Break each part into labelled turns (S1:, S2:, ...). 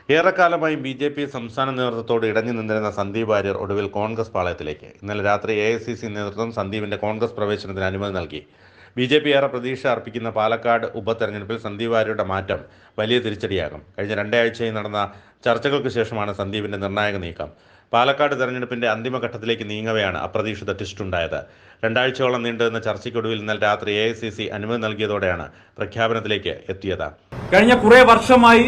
S1: ഏറെക്കാലമായി ബി.ജെ.പി സംസ്ഥാന നേതൃത്വത്തോട് ഇടഞ്ഞു നിന്നിരുന്ന സന്ദീപ് വാര്യർ ഒടുവിൽ കോൺഗ്രസ് പാളയത്തിലേക്ക്. ഇന്നലെ രാത്രി എ.ഐ.സി.സി നേതൃത്വം സന്ദീപിന്റെ കോൺഗ്രസ് പ്രവേശനത്തിന് അനുമതി നൽകി. ബി.ജെ.പി ഏറെ പ്രതീക്ഷ അർപ്പിക്കുന്ന പാലക്കാട് ഉപതെരഞ്ഞെടുപ്പിൽ സന്ദീപ് വാര്യരുടെ മാറ്റം വലിയ തിരിച്ചടിയാകും. കഴിഞ്ഞ രണ്ടാഴ്ചയായി നടന്ന ചർച്ചകൾക്ക് ശേഷമാണ് സന്ദീപിന്റെ നിർണായക നീക്കം. പാലക്കാട് തെരഞ്ഞെടുപ്പിന്റെ അന്തിമഘട്ടത്തിലേക്ക് നീങ്ങവെയാണ് അപ്രതീക്ഷിത ട്വിസ്റ്റുണ്ടായത്. രണ്ടാഴ്ചയോളം നീണ്ടുനിന്ന ചർച്ചയ്ക്കൊടുവിൽ ഇന്നലെ രാത്രി എ.ഐ.സി.സി അനുമതി നൽകിയതോടെയാണ് പ്രഖ്യാപനത്തിലേക്ക് എത്തിയത്.
S2: കഴിഞ്ഞ കുറെ വർഷമായി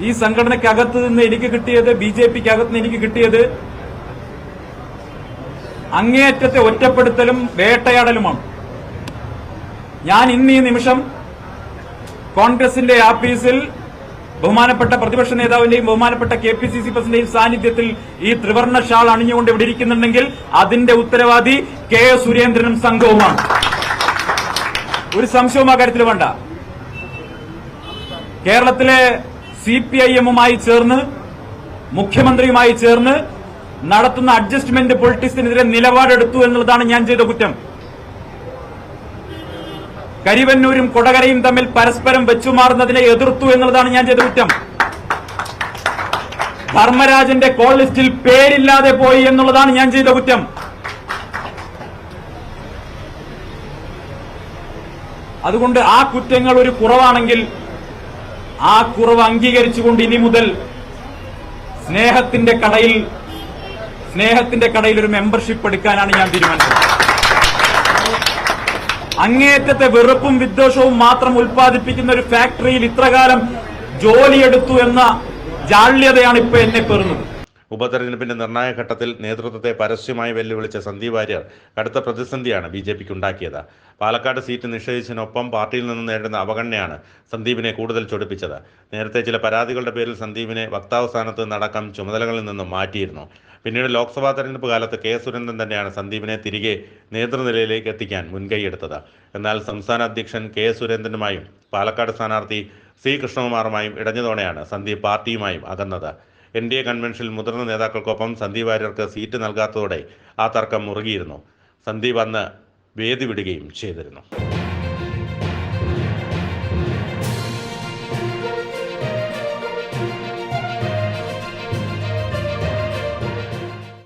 S2: ഈ സംഘടനയ്ക്കകത്ത് നിന്ന് എനിക്ക് കിട്ടിയത്, ബി.ജെ.പിക്കകത്ത് നിന്ന് എനിക്ക് കിട്ടിയത് അങ്ങേയറ്റത്തെ ഒറ്റപ്പെടുത്തലും വേട്ടയാടലുമാണ്. ഞാൻ ഇന്ന് ഈ നിമിഷം കോൺഗ്രസിന്റെ ആഫീസിൽ ബഹുമാനപ്പെട്ട പ്രതിപക്ഷ നേതാവിന്റെയും ബഹുമാനപ്പെട്ട കെ.പി.സി.സി പ്രസിഡന്റിന്റെയും സാന്നിധ്യത്തിൽ ഈ ത്രിവർണ്ണ ഷാൾ അണിഞ്ഞുകൊണ്ട് ഇവിടെ ഇരിക്കുന്നുണ്ടെങ്കിൽ അതിന്റെ ഉത്തരവാദി കെ സുരേന്ദ്രനും സംഘവുമാണ്. ഒരു സംശയവും ആ കാര്യത്തിൽ വേണ്ട. കേരളത്തിലെ CPIM-മായി ചേർന്ന് മുഖ്യമന്ത്രിയുമായി ചേർന്ന് നടത്തുന്ന അഡ്ജസ്റ്റ്മെന്റ് പൊളിറ്റിക്സിനെതിരെ നിലപാടെടുത്തു എന്നുള്ളതാണ് ഞാൻ ചെയ്ത കുറ്റം. കരിവന്നൂരും കൊടകരയും തമ്മിൽ പരസ്പരം വെച്ചുമാറുന്നതിനെ എതിർത്തു എന്നുള്ളതാണ് ഞാൻ ചെയ്ത കുറ്റം. ധർമ്മരാജന്റെ കോൾ ലിസ്റ്റിൽ പേരില്ലാതെ പോയി എന്നുള്ളതാണ് ഞാൻ ചെയ്ത കുറ്റം. അതുകൊണ്ട് ആ കുറ്റങ്ങൾ ഒരു കുറവാണെങ്കിൽ ആ കുറവ് അംഗീകരിച്ചുകൊണ്ട് ഇനി മുതൽ സ്നേഹത്തിന്റെ കടയിൽ ഒരു മെമ്പർഷിപ്പ് എടുക്കാനാണ് ഞാൻ തീരുമാനിച്ചത്. അങ്ങേയറ്റത്തെ വെറുപ്പും വിദ്വേഷവും മാത്രം ഉൽപ്പാദിപ്പിക്കുന്ന ഒരു ഫാക്ടറിയിൽ ഇത്രകാലം ജോലിയെടുത്തു എന്ന ജാള്യതയാണ് ഇപ്പൊ എന്നെ പേറുന്നത്.
S1: ഉപതെരഞ്ഞെടുപ്പിന്റെ നിർണായക ഘട്ടത്തിൽ നേതൃത്വത്തെ പരസ്യമായി വെല്ലുവിളിച്ച സന്ദീപ് വാര്യർ കടുത്ത പ്രതിസന്ധിയാണ് ബി.ജെ.പിക്ക് ഉണ്ടാക്കിയത്. പാലക്കാട് സീറ്റ് നിഷേധിച്ചതിനൊപ്പം പാർട്ടിയിൽ നിന്ന് നേരിടുന്ന അവഗണനയാണ് സന്ദീപിനെ കൂടുതൽ ചൊടിപ്പിച്ചത്. നേരത്തെ ചില പരാതികളുടെ പേരിൽ സന്ദീപിനെ വക്താവ് സ്ഥാനത്ത് നിന്നടക്കം ചുമതലകളിൽ നിന്നും മാറ്റിയിരുന്നു. പിന്നീട് ലോക്സഭാ തെരഞ്ഞെടുപ്പ് കാലത്ത് കെ സുരേന്ദ്രൻ തന്നെയാണ് സന്ദീപിനെ തിരികെ നേതൃനിലയിലേക്ക് എത്തിക്കാൻ മുൻകൈയെടുത്തത്. എന്നാൽ സംസ്ഥാന അധ്യക്ഷൻ കെ സുരേന്ദ്രനുമായും പാലക്കാട് സ്ഥാനാർത്ഥി സി കൃഷ്ണകുമാറുമായും ഇടഞ്ഞതോടെയാണ് സന്ദീപ് പാർട്ടിയുമായും അകന്നത്. NDA കൺവെൻഷനിൽ മുതിർന്ന നേതാക്കൾക്കൊപ്പം സന്ദീപ് വാര്യർക്ക് സീറ്റ് നൽകാത്തതോടെ ആ തർക്കം മുറുകിയിരുന്നു. സന്ദീപ് അന്ന് വേദി വിടുകയും ചെയ്തിരുന്നു.